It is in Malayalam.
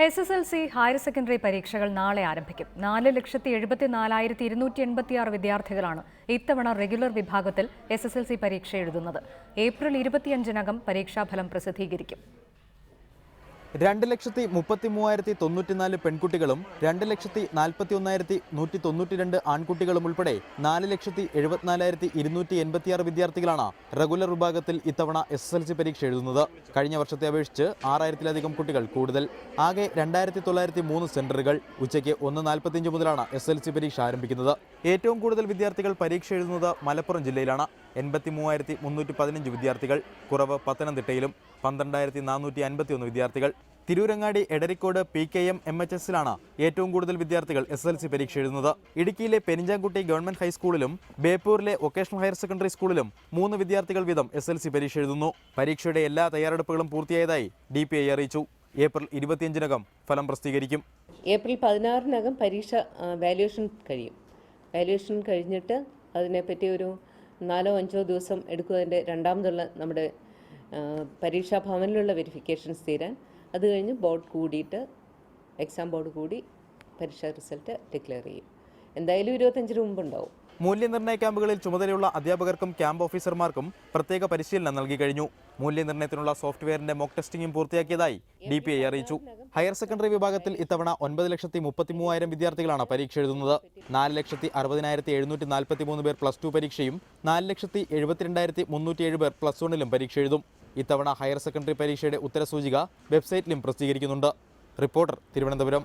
SSLC ഹയർ സെക്കൻഡറി പരീക്ഷകൾ നാളെ ആരംഭിക്കും. 4,74,286 വിദ്യാർത്ഥികളാണ് ഇത്തവണ റെഗുലർ വിഭാഗത്തിൽ SSLC പരീക്ഷ എഴുതുന്നത്. ഏപ്രിൽ 25-നകം പരീക്ഷാഫലം പ്രസിദ്ധീകരിക്കും. 2,33,094 പെൺകുട്ടികളും 2,41,192 ആൺകുട്ടികളും ഉൾപ്പെടെ 4,74,286 വിദ്യാർത്ഥികളാണ് റെഗുലർ വിഭാഗത്തിൽ ഇത്തവണ SSLC പരീക്ഷ എഴുതുന്നത്. കഴിഞ്ഞ വർഷത്തെ അപേക്ഷിച്ച് 6,000-ലധികം കുട്ടികൾ കൂടുതൽ. ആകെ 2,903 സെന്ററുകൾ. ഉച്ചയ്ക്ക് 1:45 മുതലാണ് SSLC പരീക്ഷ ആരംഭിക്കുന്നത്. ഏറ്റവും കൂടുതൽ വിദ്യാർത്ഥികൾ പരീക്ഷ എഴുതുന്നത് മലപ്പുറം ജില്ലയിലാണ്. 83,315 വിദ്യാർത്ഥികൾ. കുറവ് പത്തനംതിട്ടയിലും 12,451 വിദ്യാർത്ഥികൾ. തിരൂരങ്ങാടി, എടരിക്കോട്, PKM MHSലാണ് ഏറ്റവും കൂടുതൽ വിദ്യാർത്ഥികൾ SSLC പരീക്ഷ എഴുതുന്നത്. ഇടുക്കിയിലെ പെരിഞ്ചാംകുട്ടി ഗവൺമെന്റ് ഹൈസ്കൂളിലും ബേപ്പൂരിലെ വൊക്കേഷണൽ ഹയർ സെക്കൻഡറി സ്കൂളിലും 3 വിദ്യാർത്ഥികൾ വീതം SSLC പരീക്ഷ എഴുതുന്നു. പരീക്ഷയുടെ എല്ലാ തയ്യാറെടുപ്പുകളും പൂർത്തിയായതായി DPI അറിയിച്ചു. ഏപ്രിൽ 25-നകം ഫലം പ്രസിദ്ധീകരിക്കും. ഏപ്രിൽ 16-നകം പരീക്ഷ വാല്യുവേഷൻ കഴിയും. വാല്യുവേഷൻ കഴിഞ്ഞിട്ട് അതിനെപ്പറ്റി ഒരു 4-5 ദിവസം എടുക്കും അതിൻ്റെ രണ്ടാമതുള്ള നമ്മുടെ പരീക്ഷാ ഭവനിലുള്ള വെരിഫിക്കേഷൻസ് തീരാൻ. അത് കഴിഞ്ഞ് ബോർഡ് കൂടിയിട്ട് എക്സാം ബോർഡ് കൂടി പരീക്ഷാ റിസൾട്ട് ഡിക്ലെയർ ചെയ്യും. എന്തായാലും 25-ന് മുമ്പുണ്ടാവും. മൂല്യനിർണ്ണയ ക്യാമ്പുകളിൽ ചുമതലയുള്ള അധ്യാപകർക്കും ക്യാമ്പ് ഓഫീസർമാർക്കും പ്രത്യേക പരിശീലനം നൽകി കഴിഞ്ഞു. മൂല്യനിർണ്ണയത്തിനുള്ള സോഫ്റ്റ്വെയറിന്റെ മോക്ക് ടെസ്റ്റിംഗും പൂർത്തിയാക്കിയതായി DPI അറിയിച്ചു. ഹയർ സെക്കൻഡറി വിഭാഗത്തിൽ ഇത്തവണ 9,33,000 വിദ്യാർത്ഥികളാണ് പരീക്ഷ എഴുതുന്നത്. 4,60,743 പേർ +2 പരീക്ഷയും 4,72,307 പേർ +1-ലും പരീക്ഷ എഴുതും. ഇത്തവണ ഹയർ സെക്കൻഡറി പരീക്ഷയുടെ ഉത്തരസൂചിക വെബ്സൈറ്റിലും പ്രസിദ്ധീകരിക്കുന്നുണ്ട്. റിപ്പോർട്ടർ, തിരുവനന്തപുരം.